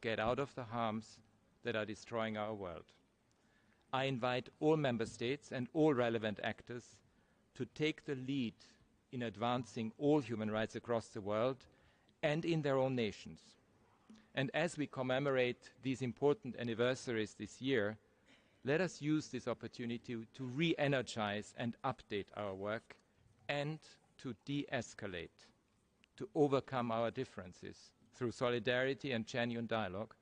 get out of the harms that are destroying our world. I invite all member states and all relevant actors to take the lead in advancing all human rights across the world and in their own nations. And as we commemorate these important anniversaries this year, let us use this opportunity to re-energize and update our work and to de-escalate, to overcome our differences through solidarity and genuine dialogue,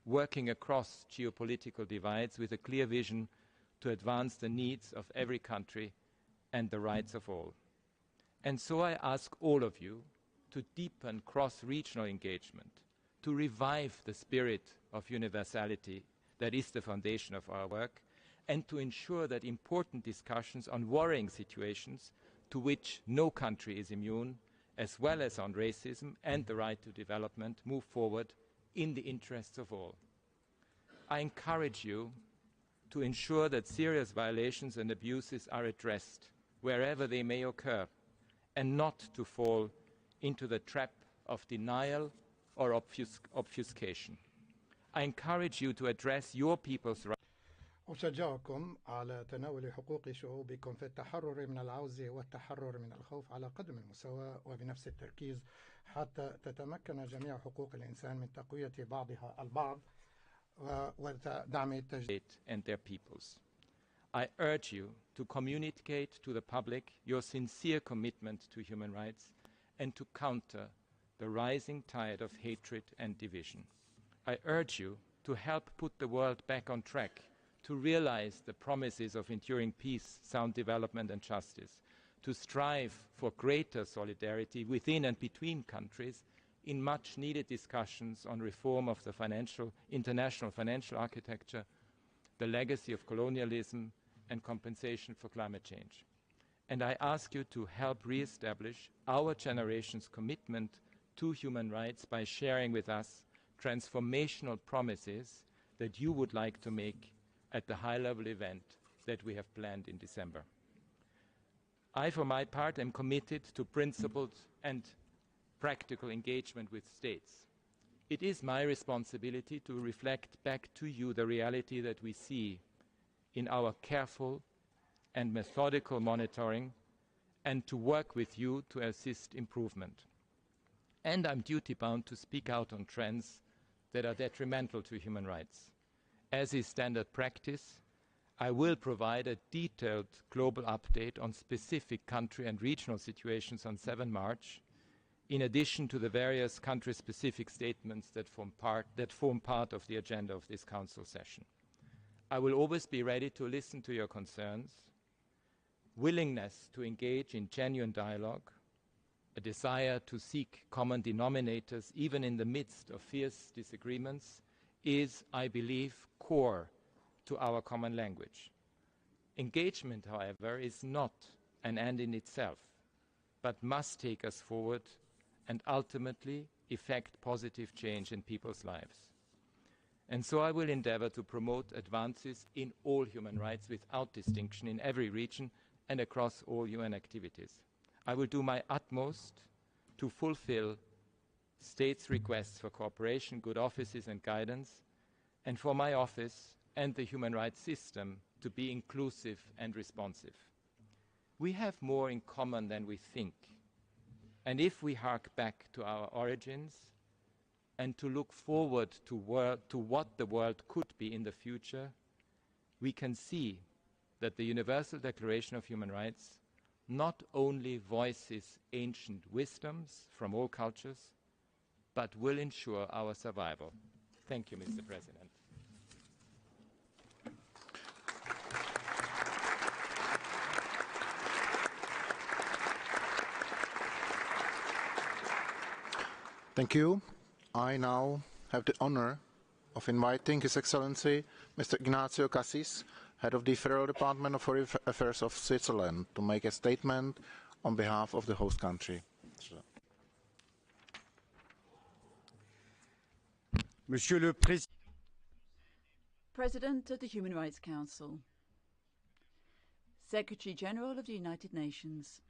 working across geopolitical divides with a clear vision to advance the needs of every country and the rights of all. And so I ask all of you to deepen cross-regional engagement, to revive the spirit of universality that is the foundation of our work, and to ensure that important discussions on worrying situations to which no country is immune, as well as on racism and the right to development, move forward in the interests of all. I encourage you to ensure that serious violations and abuses are addressed wherever they may occur, and not to fall into the trap of denial or obfuscation. I encourage you to address your people's rights. أشجعكم على تناول حقوق شعوبكم في التحرر من العوز والتحرر من الخوف على قدم المساواة وبنفس التركيز حتى تتمكن جميع حقوق الإنسان من تقوية بعضها البعض ودعم التجديد and their peoples. I urge you to communicate to the public your sincere commitment to human rights and to counter the rising tide of hatred and division. I urge you to help put the world back on track, to realize the promises of enduring peace, sound development and justice, to strive for greater solidarity within and between countries in much needed discussions on reform of the international financial architecture, the legacy of colonialism and compensation for climate change. And I ask you to help re-establish our generation's commitment to human rights by sharing with us transformational promises that you would like to make at the high-level event that we have planned in December. I, for my part, am committed to principled and practical engagement with states. It is my responsibility to reflect back to you the reality that we see in our careful and methodical monitoring and to work with you to assist improvement. And I'm duty-bound to speak out on trends that are detrimental to human rights. As is standard practice, I will provide a detailed global update on specific country and regional situations on 7 March, in addition to the various country-specific statements that form part of the agenda of this Council session. I will always be ready to listen to your concerns, willingness to engage in genuine dialogue, a desire to seek common denominators even in the midst of fierce disagreements is, I believe, core to our common language. Engagement, however, is not an end in itself, but must take us forward and ultimately effect positive change in people's lives. And so I will endeavor to promote advances in all human rights without distinction in every region and across all UN activities. I will do my utmost to fulfill states' requests for cooperation, good offices and guidance, and for my office and the human rights system to be inclusive and responsive. We have more in common than we think. And if we hark back to our origins and to look forward to what the world could be in the future, we can see that the Universal Declaration of Human Rights not only voices ancient wisdoms from all cultures, but will ensure our survival. Thank you, Mr. President. Thank you. I now have the honor of inviting His Excellency Mr. Ignacio Cassis, Head of the Federal Department of Foreign Affairs of Switzerland, to make a statement on behalf of the host country. Monsieur le Président. President of the Human Rights Council, Secretary General of the United Nations,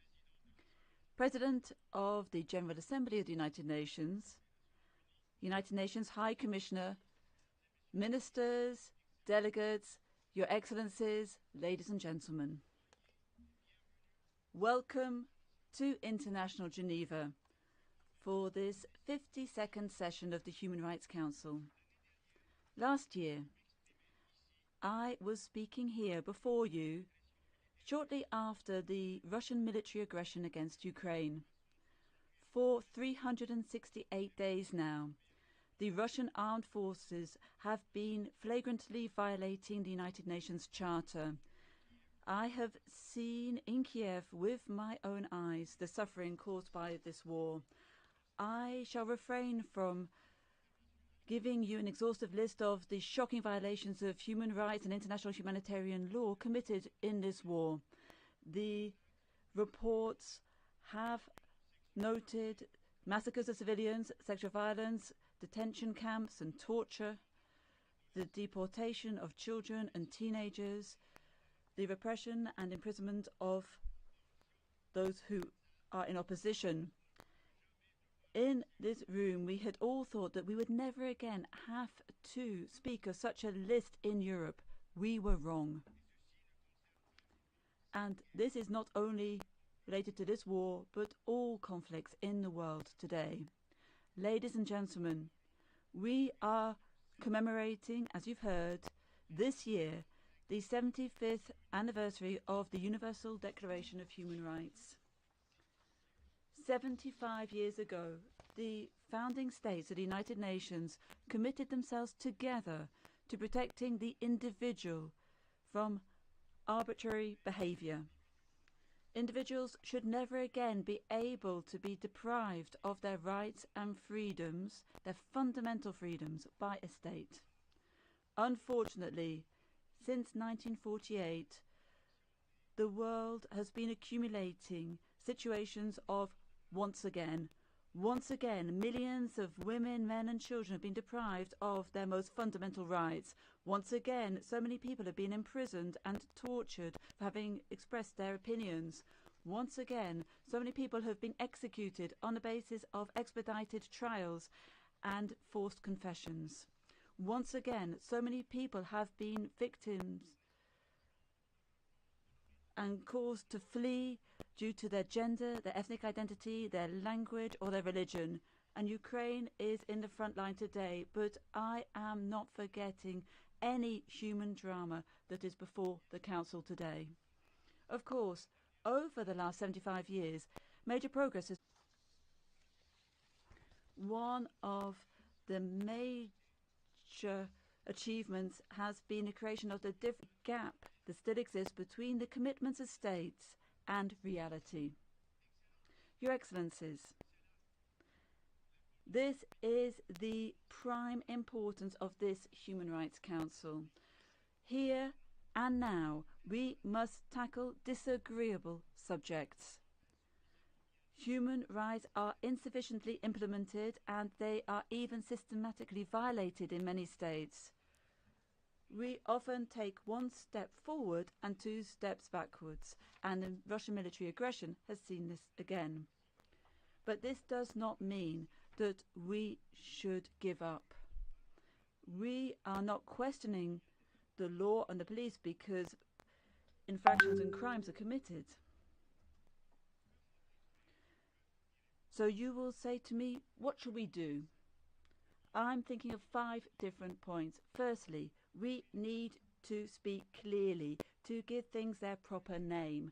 President of the General Assembly of the United Nations, United Nations High Commissioner, ministers, delegates, Your Excellencies, ladies and gentlemen. Welcome to International Geneva for this 52nd session of the Human Rights Council. Last year, I was speaking here before you shortly after the Russian military aggression against Ukraine. For 368 days now, the Russian armed forces have been flagrantly violating the United Nations Charter. I have seen in Kiev with my own eyes the suffering caused by this war. I shall refrain from giving you an exhaustive list of the shocking violations of human rights and international humanitarian law committed in this war. The reports have noted massacres of civilians, sexual violence, detention camps and torture, the deportation of children and teenagers, the repression and imprisonment of those who are in opposition. In this room, we had all thought that we would never again have to speak of such a list in Europe. We were wrong. And this is not only related to this war, but all conflicts in the world today. Ladies and gentlemen, we are commemorating, as you've heard, this year, the 75th anniversary of the Universal Declaration of Human Rights. 75 years ago, the founding states of the United Nations committed themselves together to protecting the individual from arbitrary behavior. Individuals should never again be able to be deprived of their rights and freedoms, their fundamental freedoms, by a state. Unfortunately, since 1948, the world has been accumulating situations of once again, millions of women, men and children have been deprived of their most fundamental rights. Once again, so many people have been imprisoned and tortured for having expressed their opinions. Once again, so many people have been executed on the basis of expedited trials and forced confessions. Once again, so many people have been victims and caused to flee due to their gender, their ethnic identity, their language or their religion. And Ukraine is in the front line today, but I am not forgetting any human drama that is before the Council today. Of course, over the last 75 years, major progress has. One of the major achievements has been the creation of the different gap that still exists between the commitments of states and reality. Your Excellencies, this is the prime importance of this Human Rights Council. Here and now, we must tackle disagreeable subjects. Human rights are insufficiently implemented and they are even systematically violated in many states. We often take one step forward and two steps backwards, and the Russian military aggression has seen this again. But this does not mean that we should give up. We are not questioning the law and the police because infractions and crimes are committed. So you will say to me, what should we do? I'm thinking of 5 different points. Firstly, we need to speak clearly, to give things their proper name,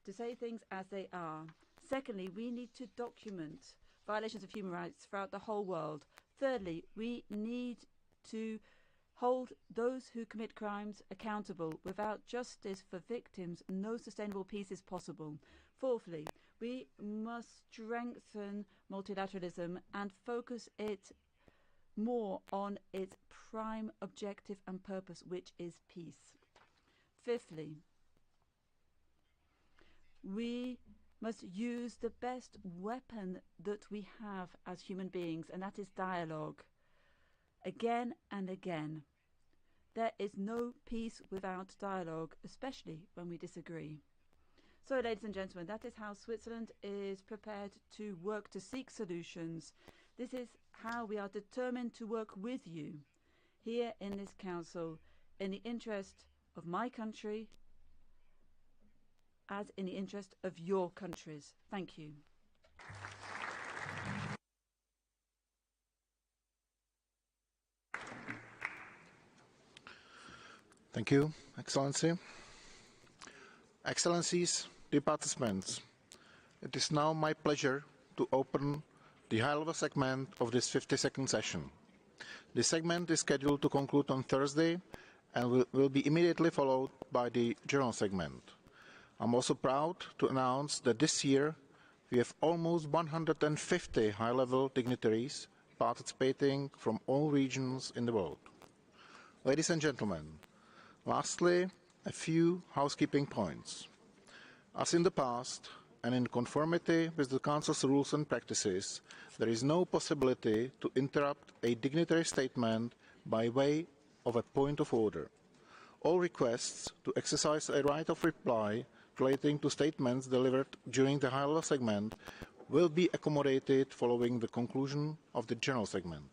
to say things as they are. Secondly, we need to document violations of human rights throughout the whole world. Thirdly, we need to hold those who commit crimes accountable. Without justice for victims, no sustainable peace is possible. Fourthly, we must strengthen multilateralism and focus it more on its prime objective and purpose, which is peace. Fifthly, we must use the best weapon that we have as human beings, and that is dialogue. Again and again. There is no peace without dialogue, especially when we disagree. So, ladies and gentlemen, that is how Switzerland is prepared to work to seek solutions. This is how we are determined to work with you here in this council in the interest of my country as in the interest of your countries. Thank you. Thank you, Excellency. Excellencies, dear participants, it is now my pleasure to open the high-level segment of this 50-second session. This segment is scheduled to conclude on Thursday and will be immediately followed by the general segment. I'm also proud to announce that this year we have almost 150 high-level dignitaries participating from all regions in the world. Ladies and gentlemen, lastly, a few housekeeping points. As in the past, and in conformity with the Council's rules and practices, there is no possibility to interrupt a dignitary statement by way of a point of order. All requests to exercise a right of reply relating to statements delivered during the high-level segment will be accommodated following the conclusion of the general segment.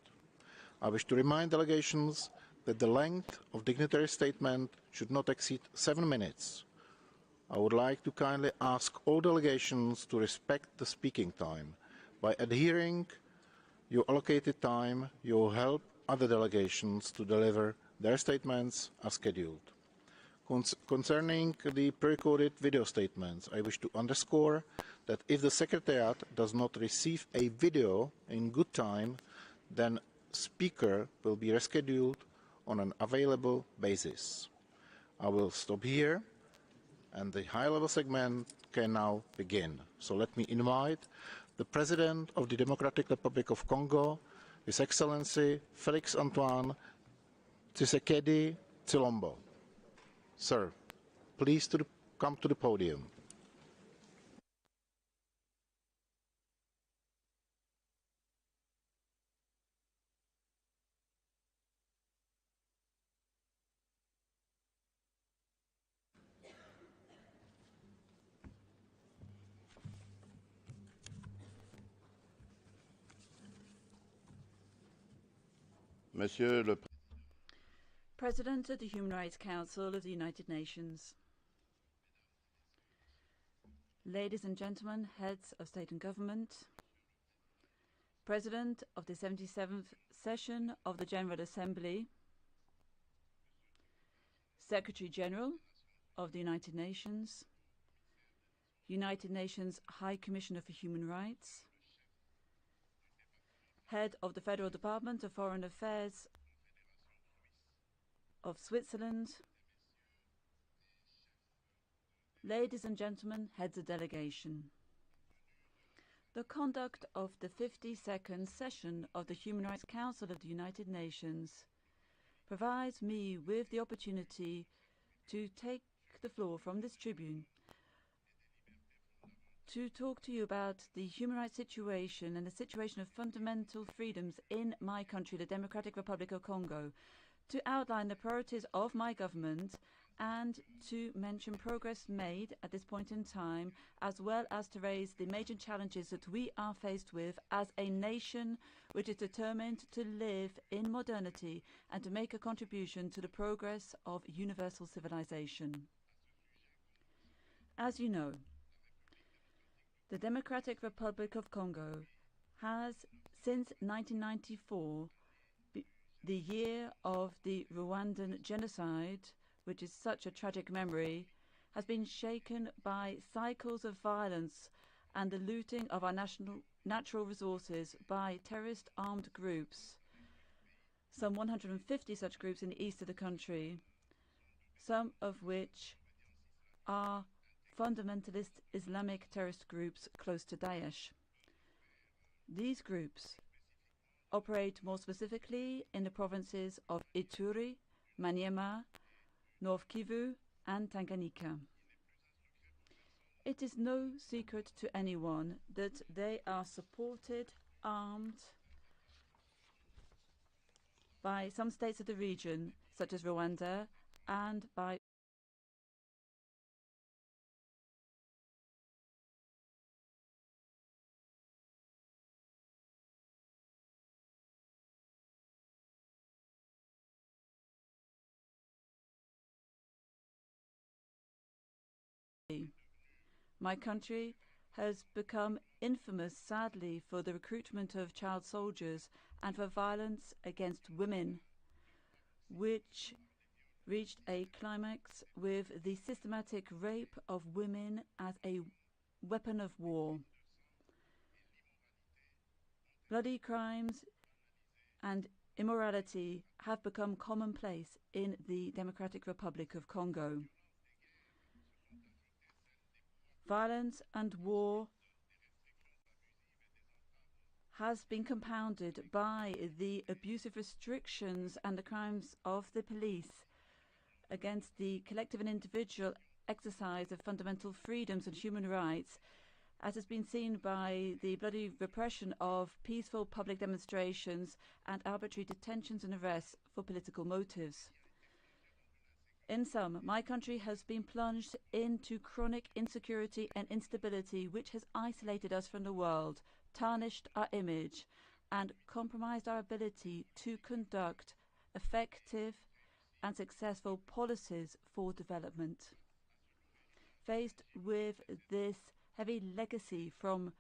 I wish to remind delegations that the length of dignitary statement should not exceed 7 minutes. I would like to kindly ask all delegations to respect the speaking time. By adhering your allocated time, you will help other delegations to deliver their statements as scheduled. Concerning the pre-recorded video statements, I wish to underscore that if the Secretariat does not receive a video in good time, then speaker will be rescheduled on an available basis. I will stop here and the high-level segment can now begin. So let me invite the President of the Democratic Republic of Congo, His Excellency Félix Antoine Tshisekedi Tshilombo. Sir, please come to the podium. Monsieur le President of the Human Rights Council of the United Nations, ladies and gentlemen, heads of state and government, President of the 77th session of the General Assembly, Secretary General of the United Nations High Commissioner for Human Rights, Head of the Federal Department of Foreign Affairs of Switzerland, ladies and gentlemen, heads of delegation. The conduct of the 52nd session of the Human Rights Council of the United Nations provides me with the opportunity to take the floor from this tribune to talk to you about the human rights situation and the situation of fundamental freedoms in my country, the Democratic Republic of Congo, to outline the priorities of my government and to mention progress made at this point in time, as well as to raise the major challenges that we are faced with as a nation which is determined to live in modernity and to make a contribution to the progress of universal civilization. As you know, the Democratic Republic of Congo has, since 1994, the year of the Rwandan genocide, which is such a tragic memory, has been shaken by cycles of violence and the looting of our natural resources by terrorist armed groups. Some 150 such groups in the east of the country, some of which are fundamentalist Islamic terrorist groups close to Daesh. These groups operate more specifically in the provinces of Ituri, Maniema, North Kivu, and Tanganyika. It is no secret to anyone that they are supported, armed by some states of the region, such as Rwanda, and by My country has become infamous, sadly, for the recruitment of child soldiers and for violence against women, which reached a climax with the systematic rape of women as a weapon of war. Bloody crimes and immorality have become commonplace in the Democratic Republic of Congo. Violence and war has been compounded by the abusive restrictions and the crimes of the police against the collective and individual exercise of fundamental freedoms and human rights, as has been seen by the bloody repression of peaceful public demonstrations and arbitrary detentions and arrests for political motives. In sum, my country has been plunged into chronic insecurity and instability, which has isolated us from the world, tarnished our image, and compromised our ability to conduct effective and successful policies for development. Faced with this heavy legacy from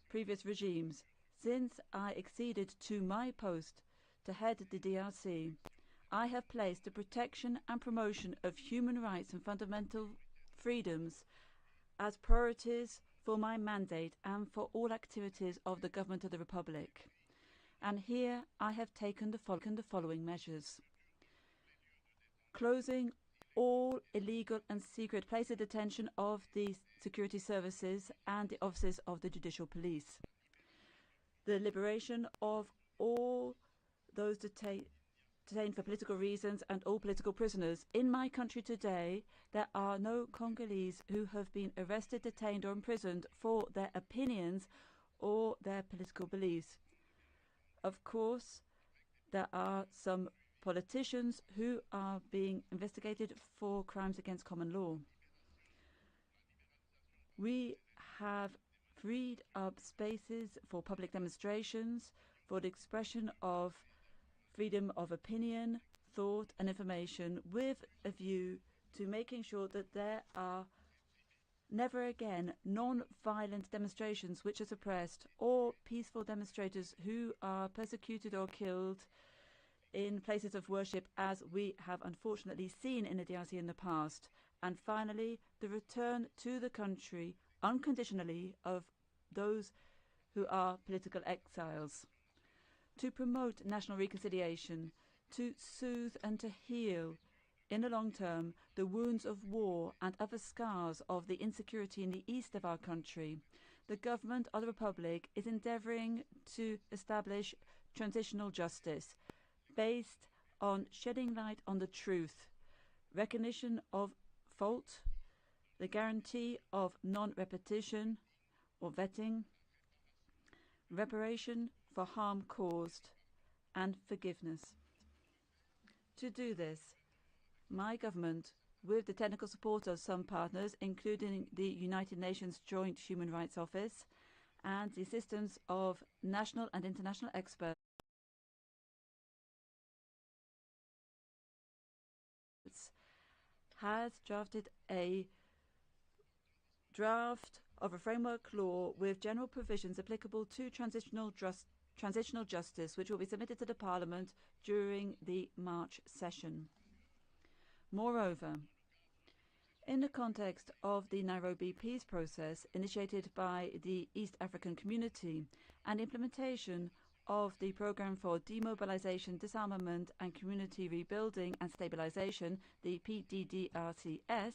previous regimes, since I acceded to my post to head the DRC, I have placed the protection and promotion of human rights and fundamental freedoms as priorities for my mandate and for all activities of the Government of the Republic. And here I have taken the following measures. Closing all illegal and secret places of detention of the security services and the offices of the judicial police. The liberation of all those detained for political reasons and all political prisoners. In my country today, there are no Congolese who have been arrested, detained or imprisoned for their opinions or their political beliefs. Of course, there are some politicians who are being investigated for crimes against common law. We have freed up spaces for public demonstrations, for the expression of freedom of opinion, thought and information, with a view to making sure that there are never again non-violent demonstrations which are suppressed or peaceful demonstrators who are persecuted or killed in places of worship, as we have unfortunately seen in the DRC in the past. And finally, the return to the country unconditionally of those who are political exiles. To promote national reconciliation, to soothe and to heal in the long term the wounds of war and other scars of the insecurity in the east of our country, the government of the Republic is endeavouring to establish transitional justice based on shedding light on the truth, recognition of fault, the guarantee of non-repetition or vetting, reparation for harm caused, and forgiveness. To do this, my government, with the technical support of some partners, including the United Nations Joint Human Rights Office, and the assistance of national and international experts, has drafted a draft of a framework law with general provisions applicable to transitional justice, which will be submitted to the Parliament during the March session. Moreover, in the context of the Nairobi peace process initiated by the East African Community and implementation of the Programme for Demobilization, Disarmament and Community Rebuilding and Stabilization, the PDDRCS,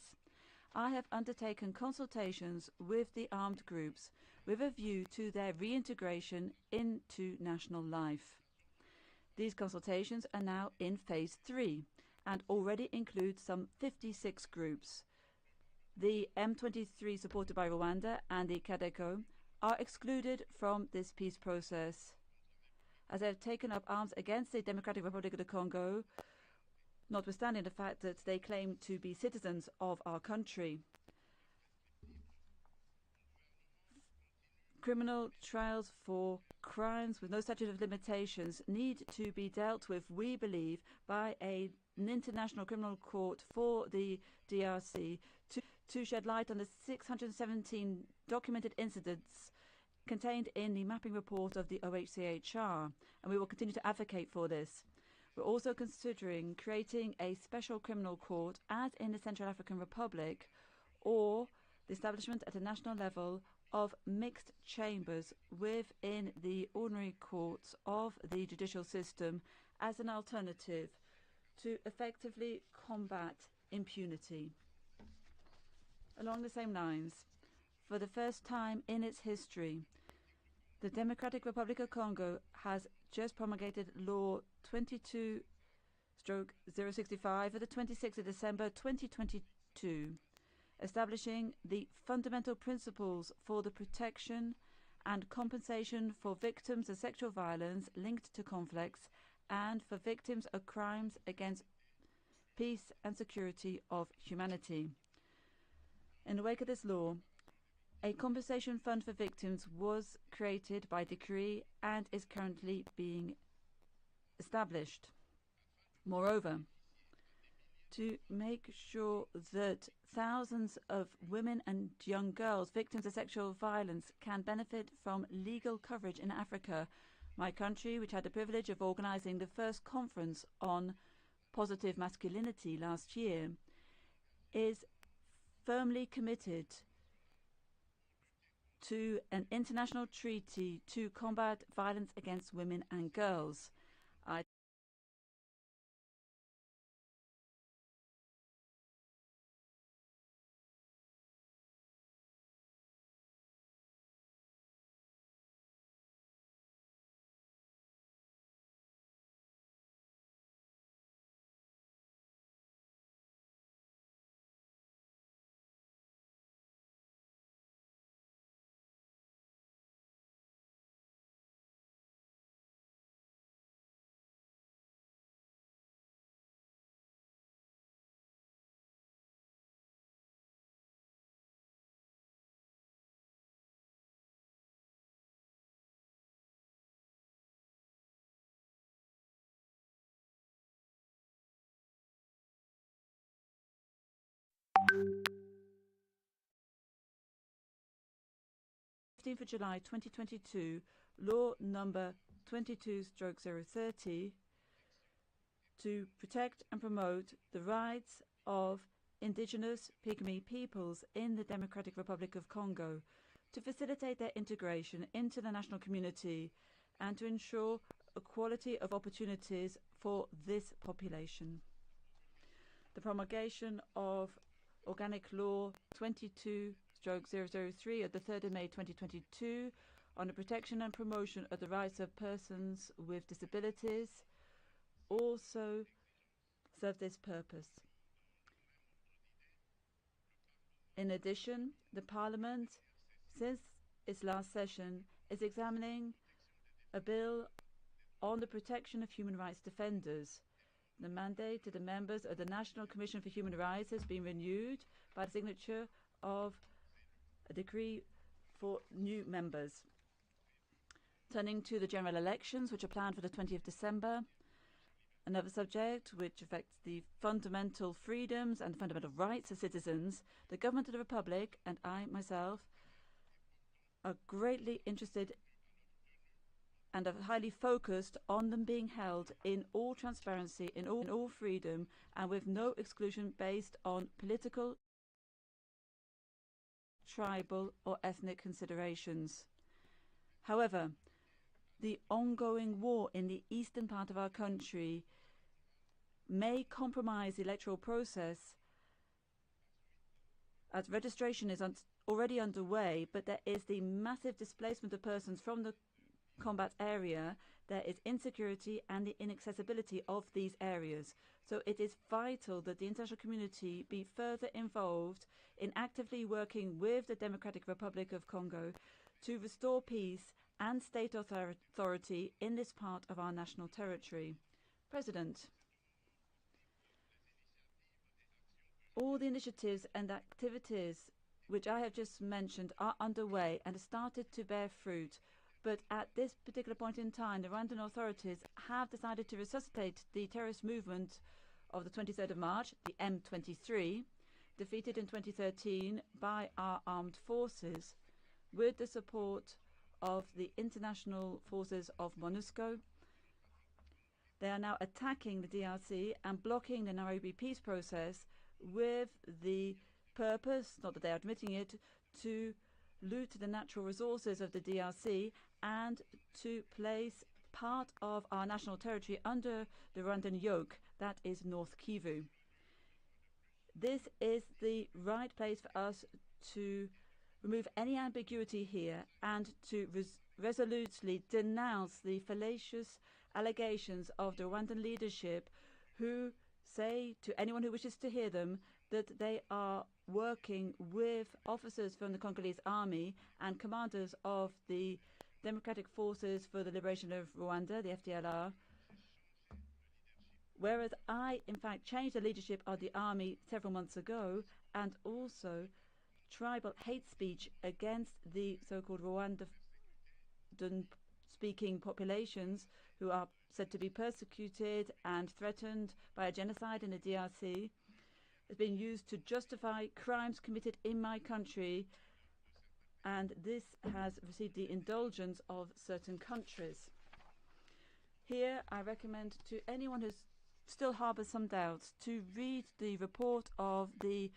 I have undertaken consultations with the armed groups with a view to their reintegration into national life. These consultations are now in phase 3 and already include some 56 groups. The M23 supported by Rwanda and the Kadeko are excluded from this peace process, as they have taken up arms against the Democratic Republic of the Congo, notwithstanding the fact that they claim to be citizens of our country. criminal trials for crimes with no statute of limitations need to be dealt with, we believe, by an international criminal court for the DRC to shed light on the 617 documented incidents contained in the mapping report of the OHCHR, and we will continue to advocate for this. We're also considering creating a special criminal court as in the Central African Republic, or the establishment at a national level of mixed chambers within the ordinary courts of the judicial system as an alternative to effectively combat impunity. Along the same lines, for the first time in its history, the Democratic Republic of Congo has just promulgated Law 22/065 of the 26th of December 2022, establishing the fundamental principles for the protection and compensation for victims of sexual violence linked to conflicts and for victims of crimes against peace and security of humanity. In the wake of this law, a compensation fund for victims was created by decree and is currently being established. Moreover, to make sure that thousands of women and young girls victims of sexual violence can benefit from legal coverage in Africa, my country, which had the privilege of organizing the first conference on positive masculinity last year, is firmly committed to an international treaty to combat violence against women and girls. July 2022, Law Number 22/030 to protect and promote the rights of indigenous Pygmy peoples in the Democratic Republic of Congo, to facilitate their integration into the national community and to ensure equality of opportunities for this population. The promulgation of Organic Law 22/003 of the 3rd of May 2022 on the protection and promotion of the rights of persons with disabilities also serve this purpose. In addition, the Parliament, since its last session, is examining a bill on the protection of human rights defenders. The mandate to the members of the National Commission for Human Rights has been renewed by the signature of a decree for new members. Turning to the general elections, which are planned for the 20th of December, another subject which affects the fundamental freedoms and fundamental rights of citizens, the government of the Republic and I myself are greatly interested and are highly focused on them being held in all transparency, in all freedom, and with no exclusion based on political, tribal, or ethnic considerations. However, the ongoing war in the eastern part of our country may compromise the electoral process, as registration is already underway, but there is the massive displacement of persons from the combat area, there is insecurity and the inaccessibility of these areas. So it is vital that the international community be further involved in actively working with the Democratic Republic of Congo to restore peace and state authority in this part of our national territory. President, all the initiatives and activities which I have just mentioned, are underway and have started to bear fruit. But at this particular point in time, the Rwandan authorities have decided to resuscitate the terrorist movement of the 23rd of March, the M23, defeated in 2013 by our armed forces with the support of the international forces of MONUSCO. They are now attacking the DRC and blocking the Nairobi peace process with the purpose, not that they are admitting it, to loot the natural resources of the DRC and to place part of our national territory under the Rwandan yoke, that is North Kivu. This is the right place for us to remove any ambiguity here and to resolutely denounce the fallacious allegations of the Rwandan leadership, who say to anyone who wishes to hear them that they are working with officers from the Congolese army and commanders of the Democratic Forces for the Liberation of Rwanda, the FDLR, whereas I, in fact, changed the leadership of the army several months ago, and also tribal hate speech against the so-called Rwandan-speaking populations who are said to be persecuted and threatened by a genocide in the DRC has been used to justify crimes committed in my country, and this has received the indulgence of certain countries. Here I recommend to anyone who still harbours some doubts to read the report of the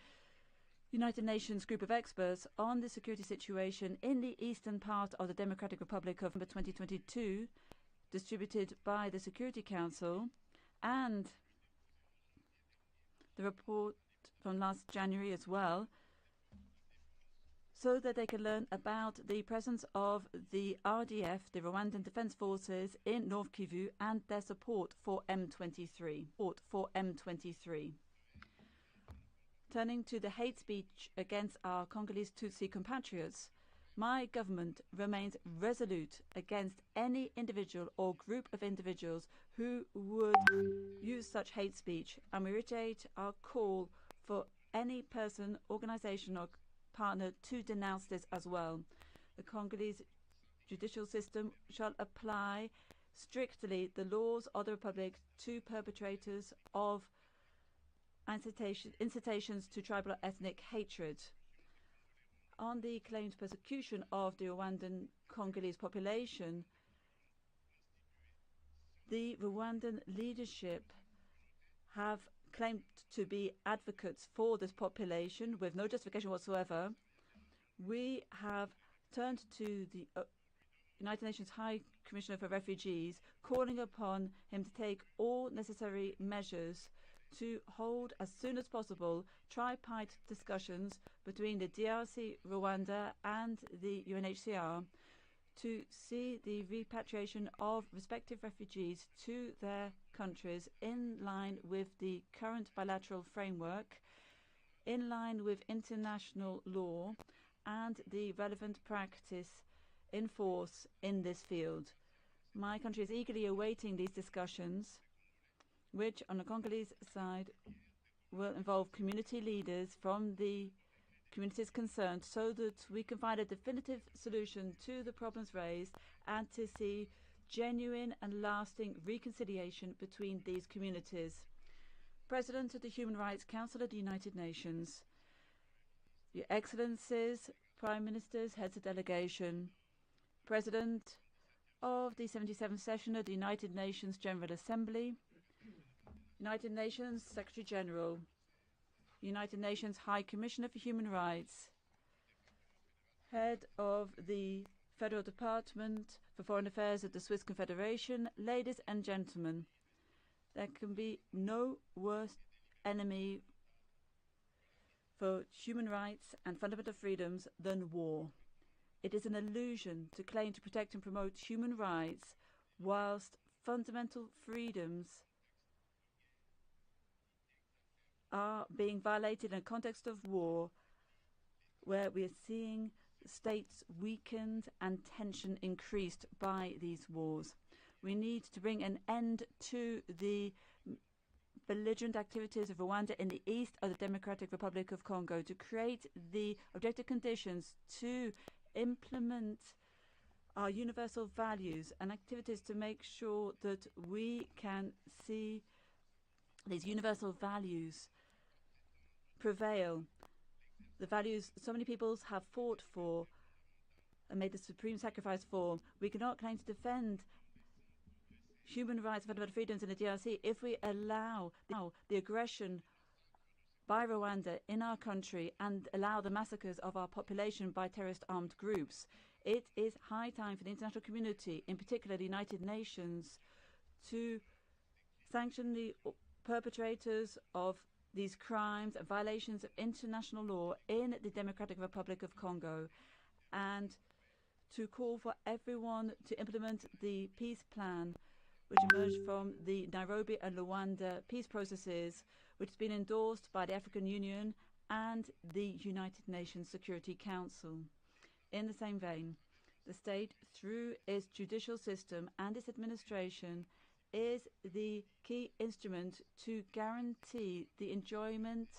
United Nations group of experts on the security situation in the eastern part of the Democratic Republic of 2022, distributed by the Security Council, and the report from last January as well, so that they can learn about the presence of the RDF, the Rwandan Defense Forces, in North Kivu and their support for M23. Turning to the hate speech against our Congolese Tutsi compatriots, my government remains resolute against any individual or group of individuals who would use such hate speech, and we reiterate our call for any person, organization or partner to denounce this as well. The Congolese judicial system shall apply strictly the laws of the Republic to perpetrators of incitations to tribal or ethnic hatred. On the claimed persecution of the Rwandan Congolese population, the Rwandan leadership have claimed to be advocates for this population with no justification whatsoever. We have turned to the United Nations High Commissioner for Refugees, calling upon him to take all necessary measures to hold as soon as possible tripartite discussions between the DRC, Rwanda and the UNHCR to see the repatriation of respective refugees to their countries in line with the current bilateral framework, in line with international law and the relevant practice in force in this field. My country is eagerly awaiting these discussions, which on the Congolese side will involve community leaders from the communities concerned, so that we can find a definitive solution to the problems raised and to see genuine and lasting reconciliation between these communities. President of the Human Rights Council of the United Nations, Your Excellencies, Prime Ministers, Heads of Delegation, President of the 77th session of the United Nations General Assembly, United Nations Secretary General, United Nations High Commissioner for Human Rights, Head of the Federal Department for Foreign Affairs of the Swiss Confederation, ladies and gentlemen, there can be no worse enemy for human rights and fundamental freedoms than war. It is an illusion to claim to protect and promote human rights whilst fundamental freedoms are being violated in a context of war, where we are seeing states weakened and tension increased by these wars. We need to bring an end to the belligerent activities of Rwanda in the east of the Democratic Republic of Congo, to create the objective conditions to implement our universal values and activities to make sure that we can see these universal values prevail. The values so many peoples have fought for and made the supreme sacrifice for. We cannot claim to defend human rights and fundamental freedoms in the DRC if we allow the aggression by Rwanda in our country and allow the massacres of our population by terrorist armed groups. It is high time for the international community, in particular the United Nations, to sanction the perpetrators of these crimes and violations of international law in the Democratic Republic of Congo, and to call for everyone to implement the peace plan which emerged from the Nairobi and Luanda peace processes, which has been endorsed by the African Union and the United Nations Security Council. In the same vein, the state, through its judicial system and its administration, is the key instrument to guarantee the enjoyment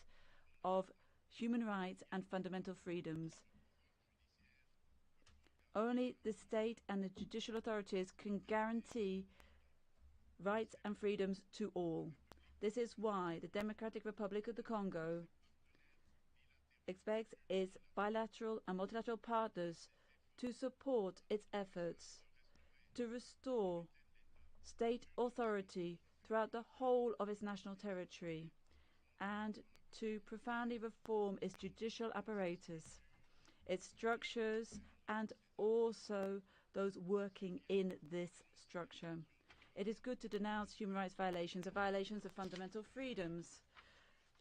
of human rights and fundamental freedoms. Only the state and the judicial authorities can guarantee rights and freedoms to all. This is why the Democratic Republic of the Congo expects its bilateral and multilateral partners to support its efforts to restore state authority throughout the whole of its national territory and to profoundly reform its judicial apparatus, its structures, and also those working in this structure. It is good to denounce human rights violations and violations of fundamental freedoms,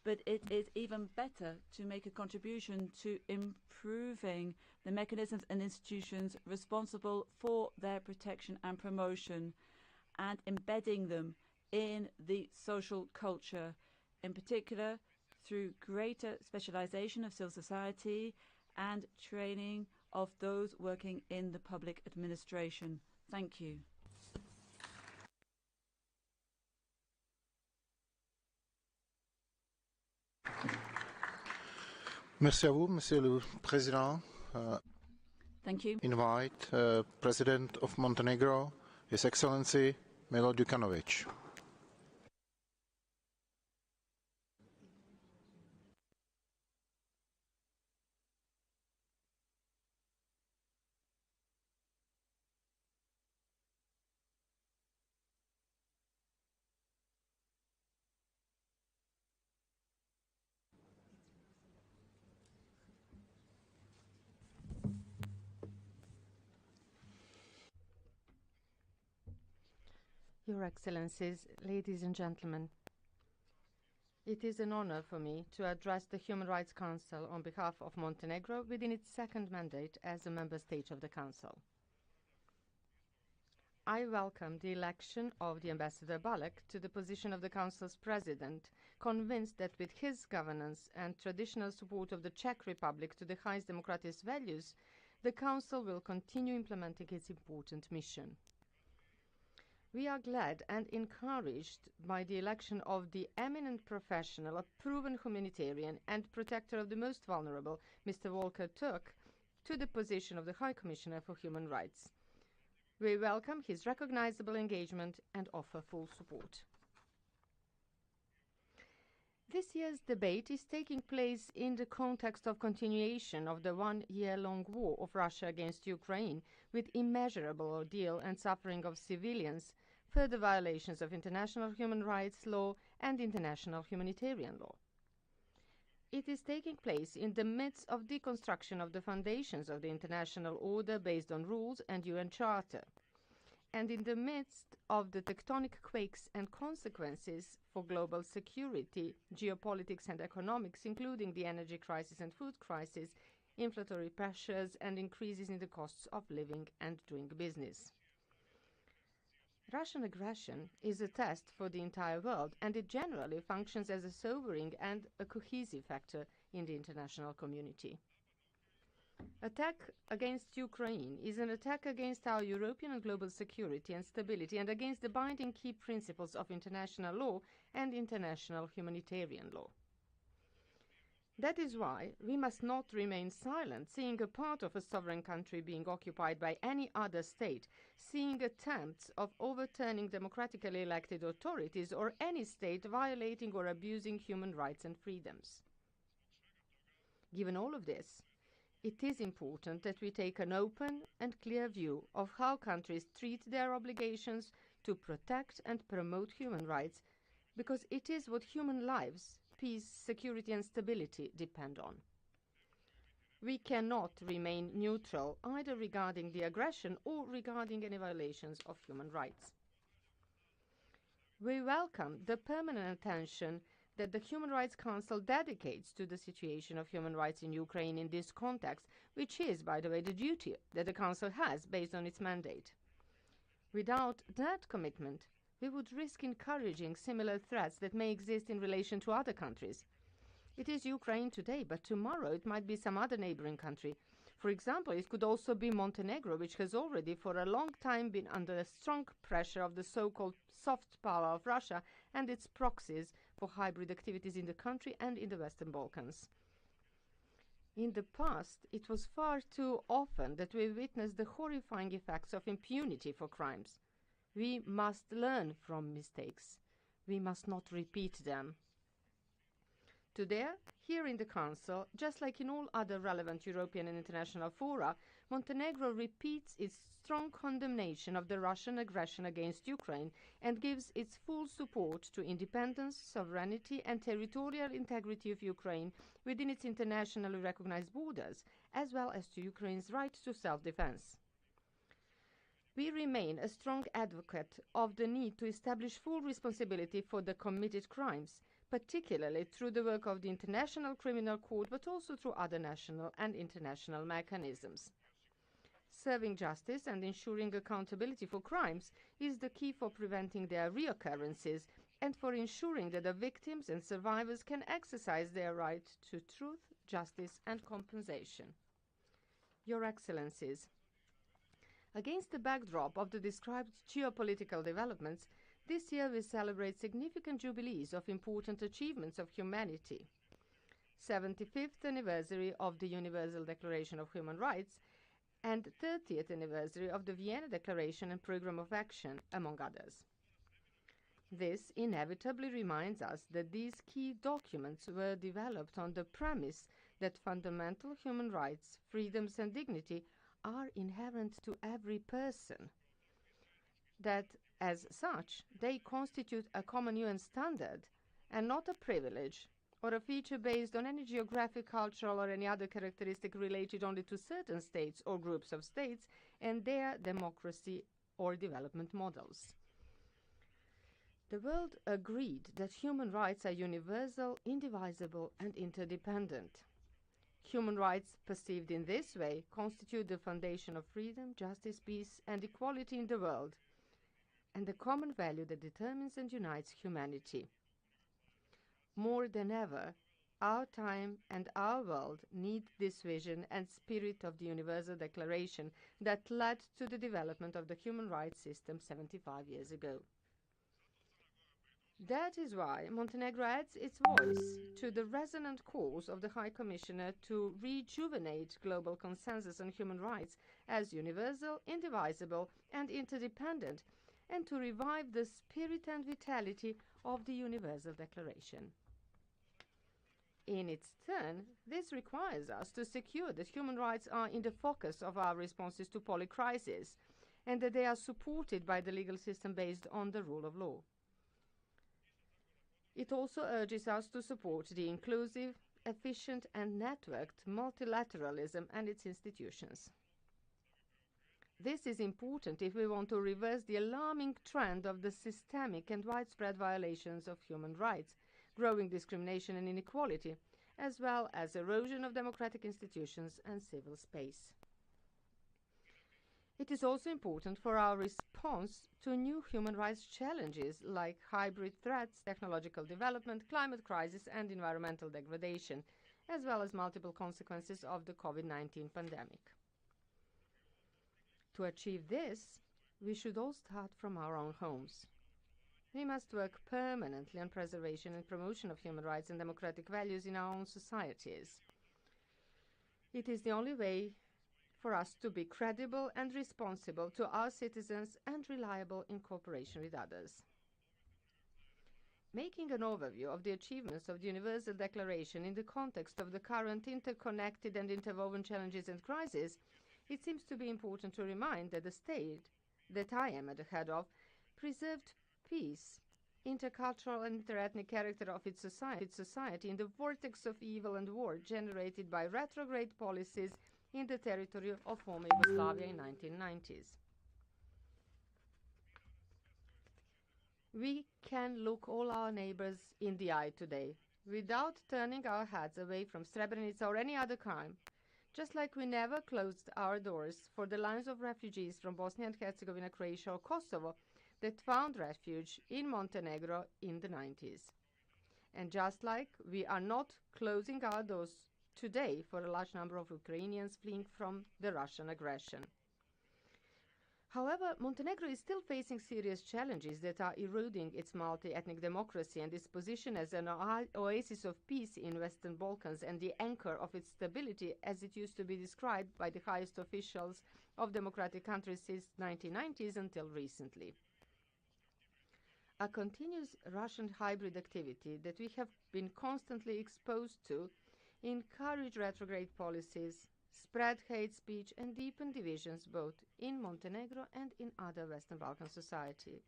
but it is even better to make a contribution to improving the mechanisms and institutions responsible for their protection and promotion, and embedding them in the social culture, in particular through greater specialization of civil society and training of those working in the public administration. Thank you. Merci à vous, Monsieur le Président. Thank you. Invite President of Montenegro, His Excellency Milo Đukanović. Your Excellencies, ladies and gentlemen, it is an honor for me to address the Human Rights Council on behalf of Montenegro within its second mandate as a member state of the Council. I welcome the election of the Ambassador Balek to the position of the Council's President, convinced that with his governance and traditional support of the Czech Republic to the highest democratic values, the Council will continue implementing its important mission. We are glad and encouraged by the election of the eminent professional, a proven humanitarian and protector of the most vulnerable, Mr. Volker Türk, to the position of the High Commissioner for Human Rights. We welcome his recognizable engagement and offer full support. This year's debate is taking place in the context of continuation of the one-year-long war of Russia against Ukraine, with immeasurable ordeal and suffering of civilians, further violations of international human rights law and international humanitarian law. It is taking place in the midst of deconstruction of the foundations of the international order based on rules and UN Charter, and in the midst of the tectonic quakes and consequences for global security, geopolitics and economics, including the energy crisis and food crisis, inflationary pressures and increases in the costs of living and doing business. Russian aggression is a test for the entire world, and it generally functions as a sobering and a cohesive factor in the international community. Attack against Ukraine is an attack against our European and global security and stability and against the binding key principles of international law and international humanitarian law. That is why we must not remain silent, seeing a part of a sovereign country being occupied by any other state, seeing attempts of overturning democratically elected authorities, or any state violating or abusing human rights and freedoms. Given all of this, it is important that we take an open and clear view of how countries treat their obligations to protect and promote human rights, because it is what human lives, peace, security and stability depend on. We cannot remain neutral either regarding the aggression or regarding any violations of human rights. We welcome the permanent attention that the Human Rights Council dedicates to the situation of human rights in Ukraine in this context, which is, by the way, the duty that the Council has based on its mandate. Without that commitment, we would risk encouraging similar threats that may exist in relation to other countries. It is Ukraine today, but tomorrow it might be some other neighboring country. For example, it could also be Montenegro, which has already for a long time been under the strong pressure of the so-called soft power of Russia and its proxies for hybrid activities in the country and in the Western Balkans. In the past, it was far too often that we witnessed the horrifying effects of impunity for crimes. We must learn from mistakes. We must not repeat them. Today, here in the Council, just like in all other relevant European and international fora, Montenegro repeats its strong condemnation of the Russian aggression against Ukraine and gives its full support to independence, sovereignty and territorial integrity of Ukraine within its internationally recognized borders, as well as to Ukraine's right to self-defense. We remain a strong advocate of the need to establish full responsibility for the committed crimes, particularly through the work of the International Criminal Court, but also through other national and international mechanisms. Serving justice and ensuring accountability for crimes is the key for preventing their reoccurrences and for ensuring that the victims and survivors can exercise their right to truth, justice and compensation. Your Excellencies, against the backdrop of the described geopolitical developments, this year we celebrate significant jubilees of important achievements of humanity. 75th anniversary of the Universal Declaration of Human Rights and 30th anniversary of the Vienna Declaration and Programme of Action, among others. This inevitably reminds us that these key documents were developed on the premise that fundamental human rights, freedoms and dignity are inherent to every person, that as such they constitute a common UN standard and not a privilege or a feature based on any geographic, cultural or any other characteristic related only to certain states or groups of states and their democracy or development models. The world agreed that human rights are universal, indivisible and interdependent. Human rights perceived in this way constitute the foundation of freedom, justice, peace and equality in the world, and the common value that determines and unites humanity. More than ever, our time and our world need this vision and spirit of the Universal Declaration that led to the development of the human rights system 75 years ago. That is why Montenegro adds its voice to the resonant calls of the High Commissioner to rejuvenate global consensus on human rights as universal, indivisible and interdependent, and to revive the spirit and vitality of the Universal Declaration. In its turn, this requires us to secure that human rights are in the focus of our responses to polycrisis and that they are supported by the legal system based on the rule of law. It also urges us to support the inclusive, efficient and networked multilateralism and its institutions. This is important if we want to reverse the alarming trend of the systemic and widespread violations of human rights, growing discrimination and inequality, as well as erosion of democratic institutions and civil space. It is also important for our response to new human rights challenges like hybrid threats, technological development, climate crisis and environmental degradation, as well as multiple consequences of the COVID-19 pandemic. To achieve this, we should all start from our own homes. We must work permanently on preservation and promotion of human rights and democratic values in our own societies. It is the only way for us to be credible and responsible to our citizens and reliable in cooperation with others. Making an overview of the achievements of the Universal Declaration in the context of the current interconnected and interwoven challenges and crises, it seems to be important to remind that the state that I am at the head of preserved peace, intercultural and interethnic character of its society in the vortex of evil and war generated by retrograde policies in the territory of former Yugoslavia in the 1990s. We can look all our neighbors in the eye today without turning our heads away from Srebrenica or any other crime, just like we never closed our doors for the lines of refugees from Bosnia and Herzegovina, Croatia or Kosovo that found refuge in Montenegro in the 90s. And just like we are not closing our doors today for a large number of Ukrainians fleeing from the Russian aggression. However, Montenegro is still facing serious challenges that are eroding its multi-ethnic democracy and its position as an oasis of peace in Western Balkans and the anchor of its stability as it used to be described by the highest officials of democratic countries since the 1990s until recently. A continuous Russian hybrid activity that we have been constantly exposed to encourage retrograde policies, spread hate speech and deepen divisions both in Montenegro and in other Western Balkan societies.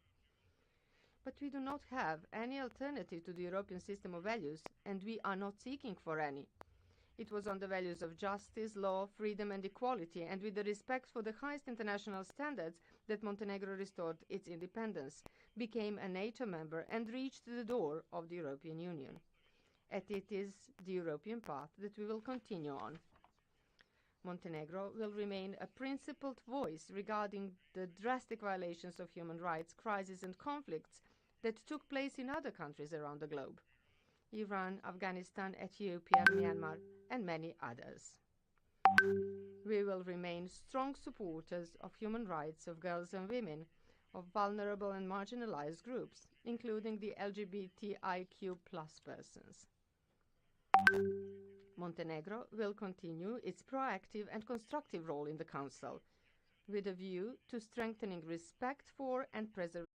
But we do not have any alternative to the European system of values, and we are not seeking for any. It was on the values of justice, law, freedom and equality, and with the respect for the highest international standards that Montenegro restored its independence, became a NATO member and reached the door of the European Union. And it is the European path that we will continue on. Montenegro will remain a principled voice regarding the drastic violations of human rights, crises and conflicts that took place in other countries around the globe: Iran, Afghanistan, Ethiopia, Myanmar, and many others. We will remain strong supporters of human rights of girls and women, of vulnerable and marginalized groups, including the LGBTIQ+ persons. Montenegro will continue its proactive and constructive role in the Council, with a view to strengthening respect for and preservation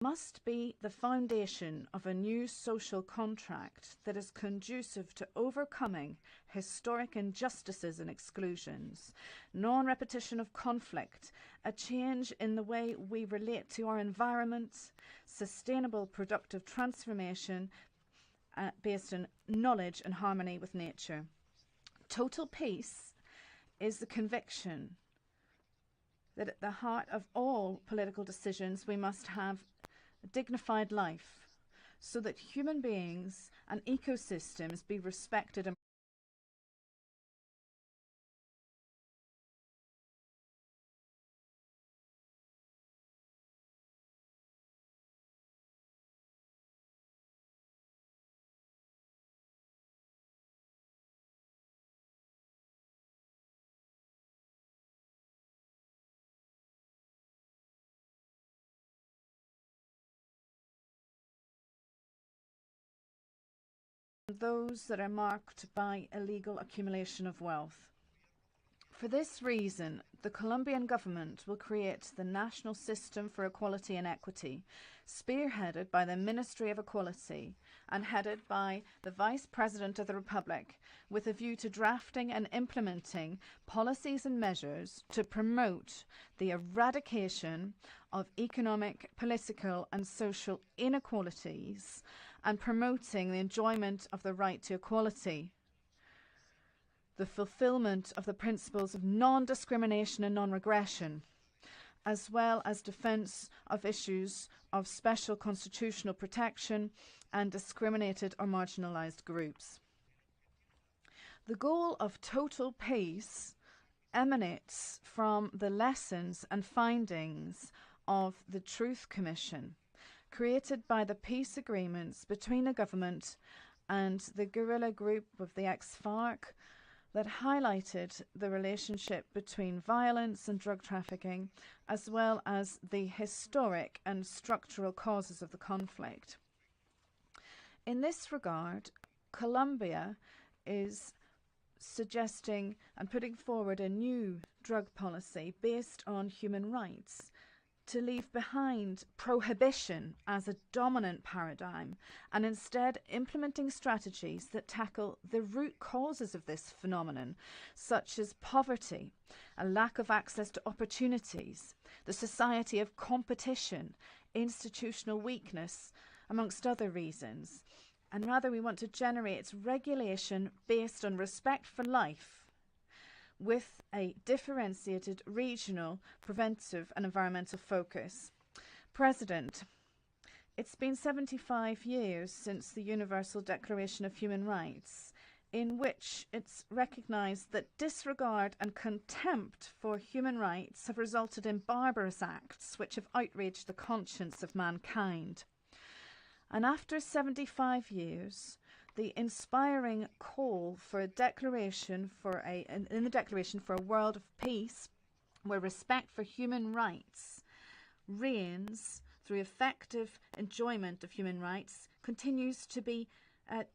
must be the foundation of a new social contract that is conducive to overcoming historic injustices and exclusions, non-repetition of conflict, a change in the way we relate to our environment, sustainable productive transformation based on knowledge and harmony with nature. Total peace is the conviction that at the heart of all political decisions we must have a dignified life, so that human beings and ecosystems be respected and those that are marked by illegal accumulation of wealth. For this reason, the Colombian government will create the National System for Equality and Equity, spearheaded by the Ministry of Equality and headed by the Vice President of the Republic, with a view to drafting and implementing policies and measures to promote the eradication of economic, political and social inequalities and promoting the enjoyment of the right to equality, the fulfillment of the principles of non-discrimination and non-regression, as well as defence of issues of special constitutional protection and discriminated or marginalised groups. The goal of total peace emanates from the lessons and findings of the Truth Commission, created by the peace agreements between the government and the guerrilla group of the ex-FARC that highlighted the relationship between violence and drug trafficking, as well as the historic and structural causes of the conflict. In this regard, Colombia is suggesting and putting forward a new drug policy based on human rights to leave behind prohibition as a dominant paradigm and instead implementing strategies that tackle the root causes of this phenomenon, such as poverty, a lack of access to opportunities, the society of competition, institutional weakness, amongst other reasons. And rather, we want to generate regulation based on respect for life, with a differentiated regional, preventive and environmental focus. President, it's been 75 years since the Universal Declaration of Human Rights, in which it's recognised that disregard and contempt for human rights have resulted in barbarous acts which have outraged the conscience of mankind. And after 75 years, the inspiring call for a declaration in the Declaration for a World of Peace, where respect for human rights reigns through effective enjoyment of human rights, continues to be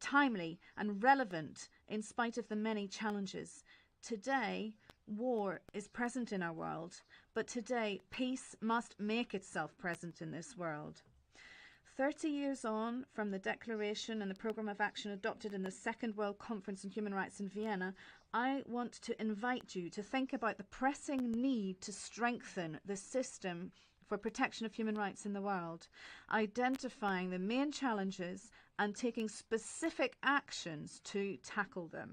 timely and relevant in spite of the many challenges. Today, war is present in our world, but today peace must make itself present in this world. 30 years on from the declaration and the programme of action adopted in the Second World Conference on Human Rights in Vienna, I want to invite you to think about the pressing need to strengthen the system for protection of human rights in the world, identifying the main challenges and taking specific actions to tackle them.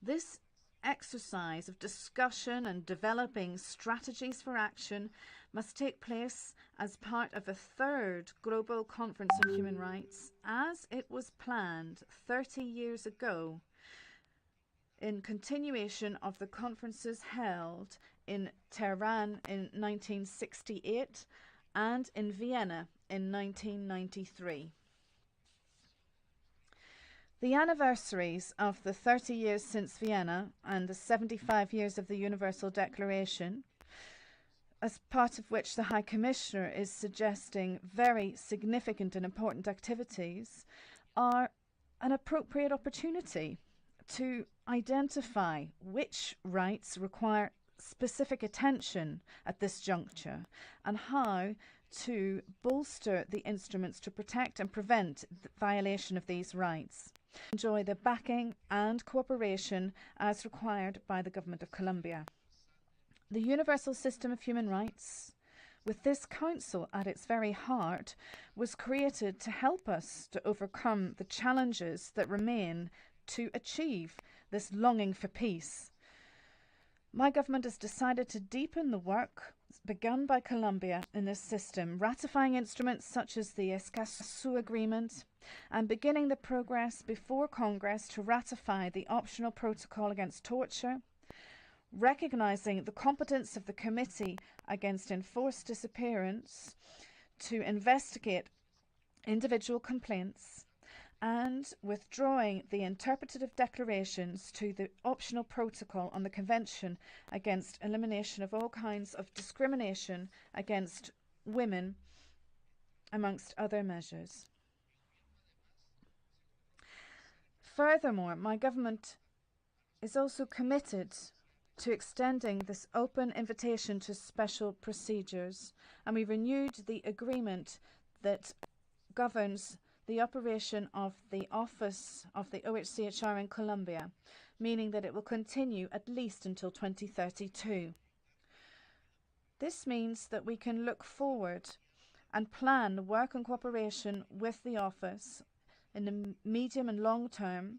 This exercise of discussion and developing strategies for action must take place as part of a third Global Conference on Human Rights, as it was planned 30 years ago, in continuation of the conferences held in Tehran in 1968 and in Vienna in 1993. The anniversaries of the 30 years since Vienna and the 75 years of the Universal Declaration, as part of which the High Commissioner is suggesting very significant and important activities, are an appropriate opportunity to identify which rights require specific attention at this juncture and how to bolster the instruments to protect and prevent the violation of these rights. Enjoy the backing and cooperation as required by the Government of Colombia. The Universal System of Human Rights, with this Council at its very heart, was created to help us to overcome the challenges that remain to achieve this longing for peace. My government has decided to deepen the work begun by Colombia in this system, ratifying instruments such as the Escazú Agreement and beginning the progress before Congress to ratify the optional protocol against torture, recognising the competence of the Committee Against Enforced Disappearance to investigate individual complaints, and withdrawing the interpretative declarations to the optional protocol on the Convention against elimination of all kinds of discrimination against women, amongst other measures. Furthermore, my government is also committed to extending this open invitation to special procedures, and we renewed the agreement that governs the operation of the Office of the OHCHR in Colombia, meaning that it will continue at least until 2032. This means that we can look forward and plan work and cooperation with the Office in the medium and long term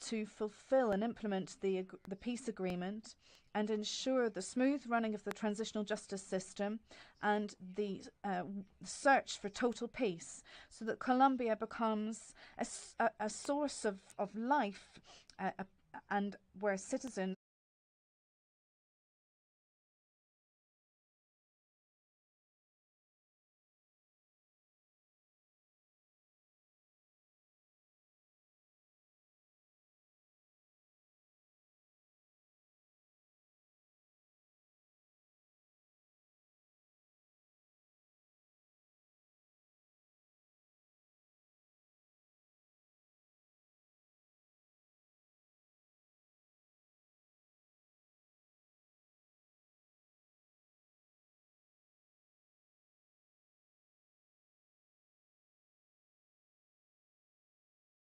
to fulfill and implement the peace agreement and ensure the smooth running of the transitional justice system and the search for total peace, so that Colombia becomes a source of life and where citizens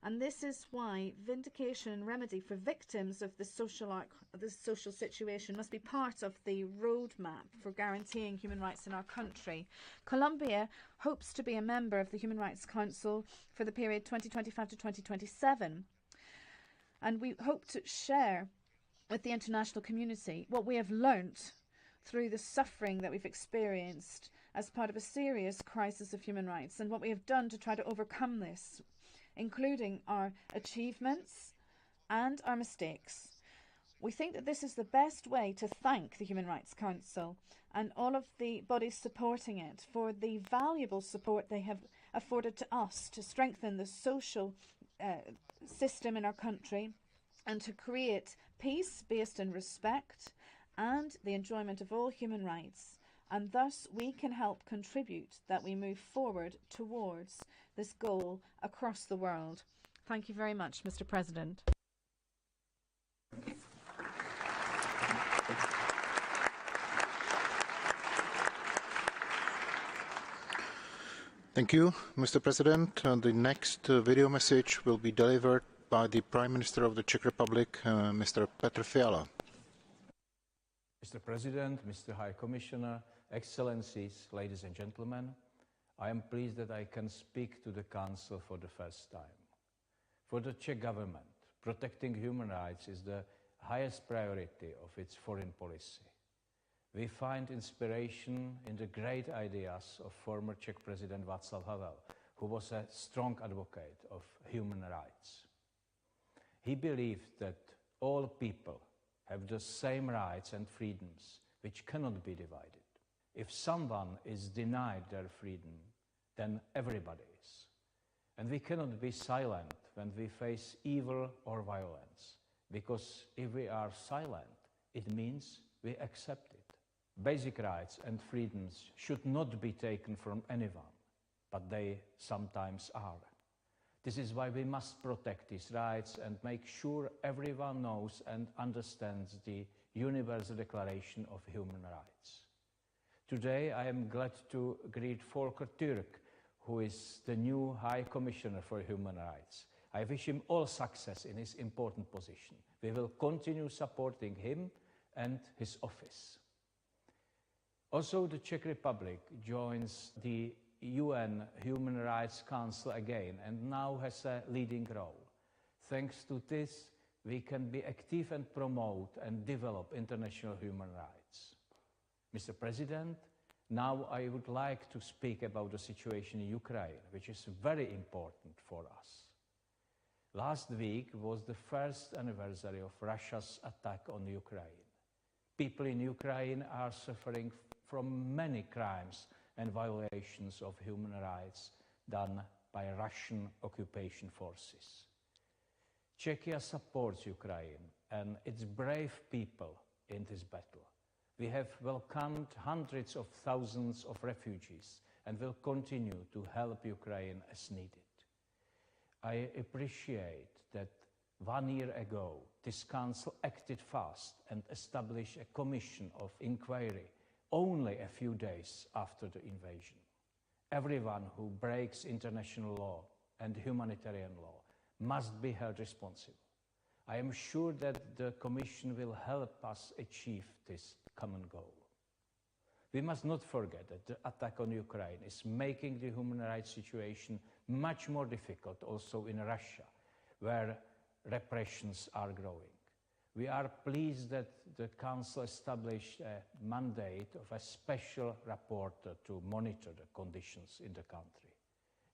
And this is why vindication and remedy for victims of the social situation must be part of the roadmap for guaranteeing human rights in our country. Colombia hopes to be a member of the Human Rights Council for the period 2025 to 2027. And we hope to share with the international community what we have learnt through the suffering that we've experienced as part of a serious crisis of human rights, and what we have done to try to overcome this, including our achievements and our mistakes. We think that this is the best way to thank the Human Rights Council and all of the bodies supporting it for the valuable support they have afforded to us to strengthen the social system in our country and to create peace based on respect and the enjoyment of all human rights. And thus we can help contribute that we move forward towards this goal across the world. Thank you very much, Mr. President. Thank you, Mr. President. The next video message will be delivered by the Prime Minister of the Czech Republic, Mr. Petr Fiala. Mr. President, Mr. High Commissioner, Excellencies, ladies and gentlemen, I am pleased that I can speak to the Council for the first time. For the Czech government, protecting human rights is the highest priority of its foreign policy. We find inspiration in the great ideas of former Czech President Václav Havel, who was a strong advocate of human rights. He believed that all people have the same rights and freedoms which cannot be divided. If someone is denied their freedom, then everybody is. And we cannot be silent when we face evil or violence, because if we are silent, it means we accept it. Basic rights and freedoms should not be taken from anyone, but they sometimes are. This is why we must protect these rights and make sure everyone knows and understands the Universal Declaration of Human Rights. Today I am glad to greet Volker Türk, who is the new High Commissioner for Human Rights. I wish him all success in his important position. We will continue supporting him and his office. Also, the Czech Republic joins the UN Human Rights Council again and now has a leading role. Thanks to this, we can be active and promote and develop international human rights. Mr. President, now I would like to speak about the situation in Ukraine, which is very important for us. Last week was the first anniversary of Russia's attack on Ukraine. People in Ukraine are suffering from many crimes and violations of human rights done by Russian occupation forces. Czechia supports Ukraine and its brave people in this battle. We have welcomed hundreds of thousands of refugees and will continue to help Ukraine as needed. I appreciate that 1 year ago, this Council acted fast and established a commission of inquiry only a few days after the invasion. Everyone who breaks international law and humanitarian law must be held responsible. I am sure that the Commission will help us achieve this common goal. We must not forget that the attack on Ukraine is making the human rights situation much more difficult also in Russia, where repressions are growing. We are pleased that the Council established a mandate of a special rapporteur to monitor the conditions in the country.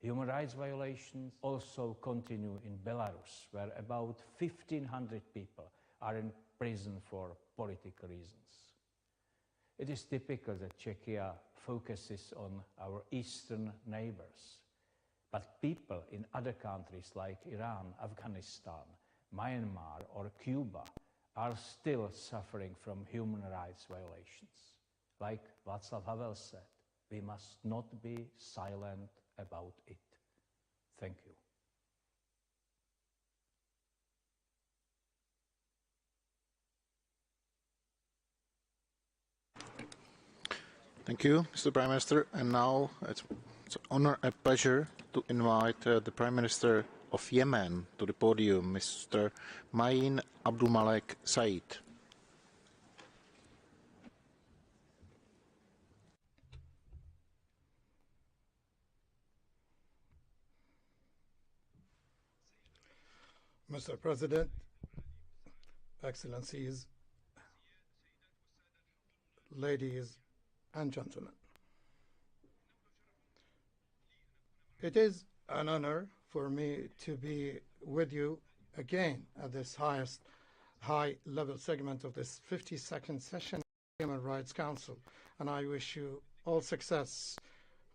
Human rights violations also continue in Belarus, where about 1,500 people are in prison for political reasons. It is typical that Czechia focuses on our eastern neighbors, but people in other countries like Iran, Afghanistan, Myanmar or Cuba are still suffering from human rights violations. Like Václav Havel said, we must not be silent about it. Thank you. Thank you, Mr. Prime Minister. And now it's an honor and pleasure to invite the Prime Minister of Yemen to the podium, Mr. Mayin Abdulmalek Said. Mr. President, Excellencies, ladies and gentlemen. It is an honor for me to be with you again at this high-level segment of this 52nd session of the Human Rights Council, and I wish you all success.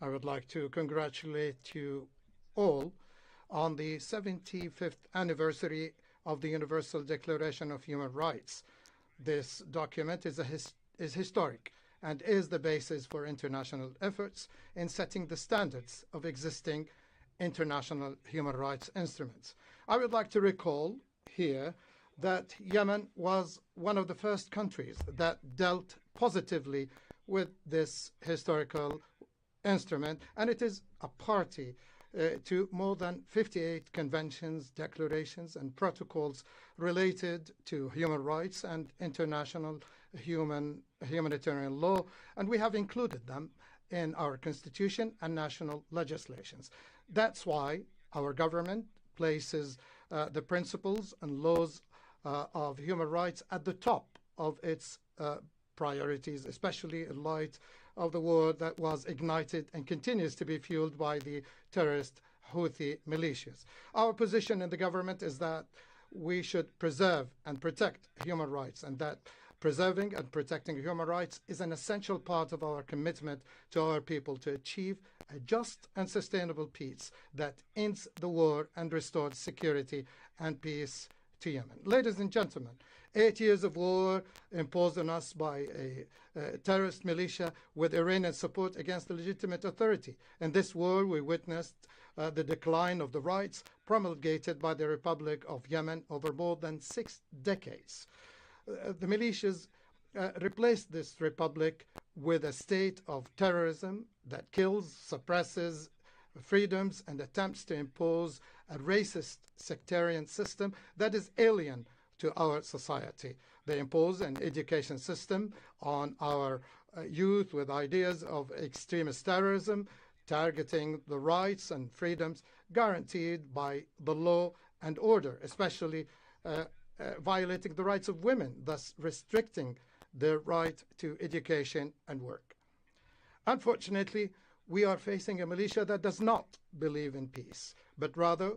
I would like to congratulate you all on the 75th anniversary of the Universal Declaration of Human Rights. This document is historic and is the basis for international efforts in setting the standards of existing international human rights instruments. I would like to recall here that Yemen was one of the first countries that dealt positively with this historical instrument, and it is a party to more than 58 conventions, declarations, and protocols related to human rights and international humanitarian law, and we have included them in our constitution and national legislations. That's why our government places the principles and laws of human rights at the top of its priorities, especially in light of the war that was ignited and continues to be fueled by the terrorist Houthi militias. Our position in the government is that we should preserve and protect human rights, and that preserving and protecting human rights is an essential part of our commitment to our people to achieve a just and sustainable peace that ends the war and restores security and peace to Yemen. Ladies and gentlemen, 8 years of war imposed on us by a terrorist militia with Iranian support against the legitimate authority. In this war, we witnessed the decline of the rights promulgated by the Republic of Yemen over more than 6 decades. The militias replaced this republic with a state of terrorism that kills, suppresses freedoms, and attempts to impose a racist sectarian system that is alien to our society. They impose an education system on our youth with ideas of extremist terrorism, targeting the rights and freedoms guaranteed by the law and order, especially violating the rights of women, thus restricting their right to education and work. Unfortunately, we are facing a militia that does not believe in peace, but rather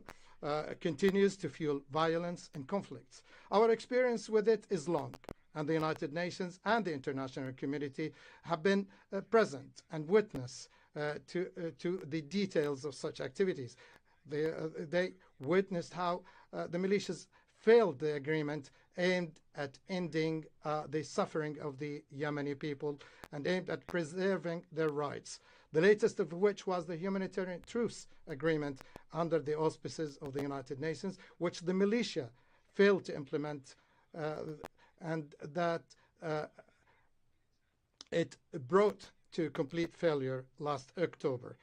continues to fuel violence and conflicts. Our experience with it is long, and the United Nations and the international community have been present and witness to the details of such activities. They witnessed how the militias failed the agreement aimed at ending the suffering of the Yemeni people and aimed at preserving their rights, the latest of which was the humanitarian truce agreement under the auspices of the United Nations, which the militia failed to implement, and that it brought to complete failure last October.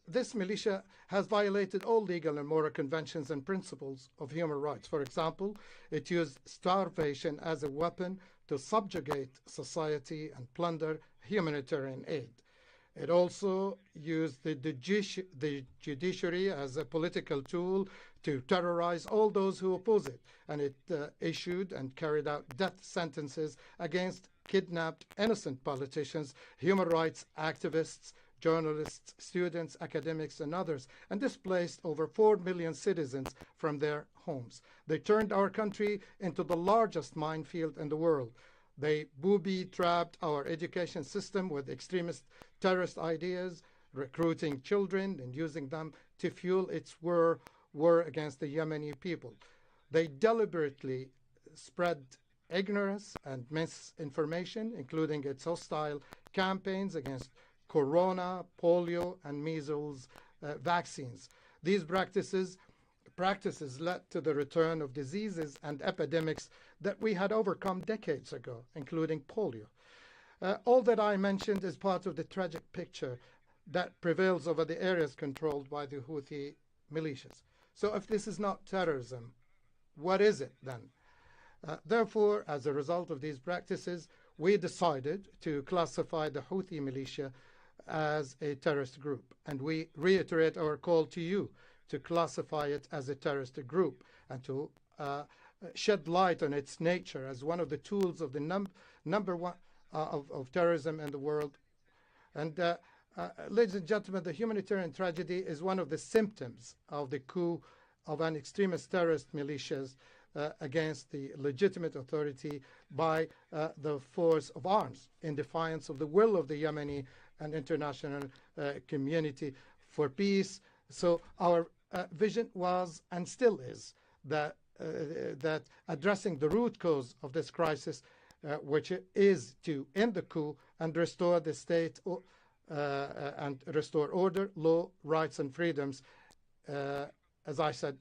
This militia has violated all legal and moral conventions and principles of human rights. For example, it used starvation as a weapon to subjugate society and plunder humanitarian aid. It also used the judiciary as a political tool to terrorize all those who oppose it, and it issued and carried out death sentences against kidnapped innocent politicians, human rights activists, journalists, students, academics, and others, and displaced over 4 million citizens from their homes. They turned our country into the largest minefield in the world. They booby-trapped our education system with extremist terrorist ideas, recruiting children and using them to fuel its war against the Yemeni people. They deliberately spread ignorance and misinformation, including its hostile campaigns against corona, polio, and measles vaccines. These practices led to the return of diseases and epidemics that we had overcome decades ago, including polio. All that I mentioned is part of the tragic picture that prevails over the areas controlled by the Houthi militias. So if this is not terrorism, what is it then? Therefore, as a result of these practices, we decided to classify the Houthi militia as a terrorist group. And we reiterate our call to you to classify it as a terrorist group and to shed light on its nature as one of the tools of the number one of terrorism in the world. And ladies and gentlemen, the humanitarian tragedy is one of the symptoms of the coup of an extremist terrorist militias against the legitimate authority by the force of arms in defiance of the will of the Yemeni and international community for peace. So our vision was and still is that addressing the root cause of this crisis, which is to end the coup and restore the state and restore order, law, rights, and freedoms. As I said,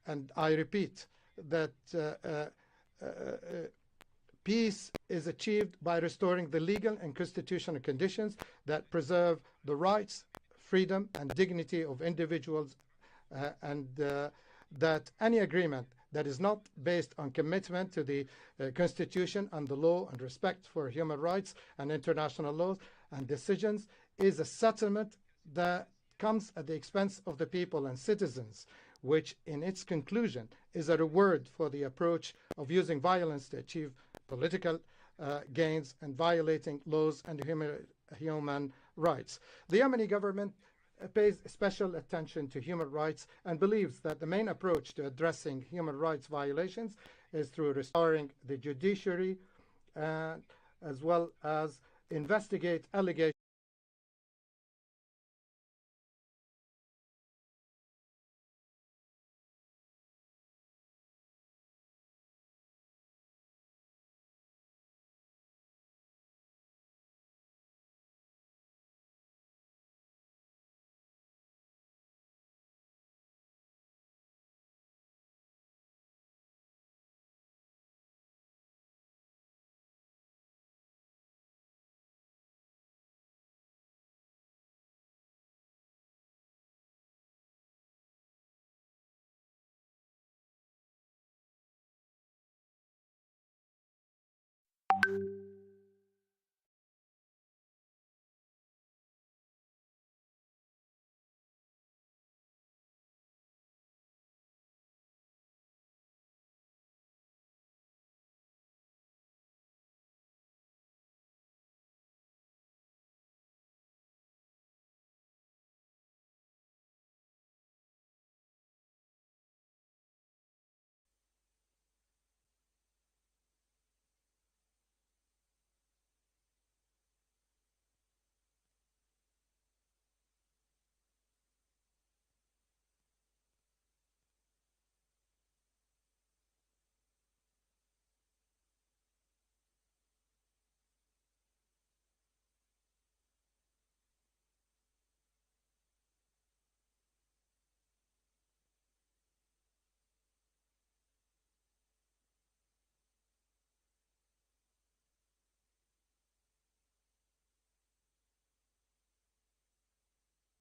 and I repeat, that peace is achieved by restoring the legal and constitutional conditions that preserve the rights, freedom, and dignity of individuals, and that any agreement that is not based on commitment to the Constitution and the law and respect for human rights and international laws and decisions is a settlement that comes at the expense of the people and citizens, which in its conclusion is a reward for the approach of using violence to achieve political gains and violating laws and human rights. The Yemeni government pays special attention to human rights and believes that the main approach to addressing human rights violations is through restoring the judiciary as well as investigate allegations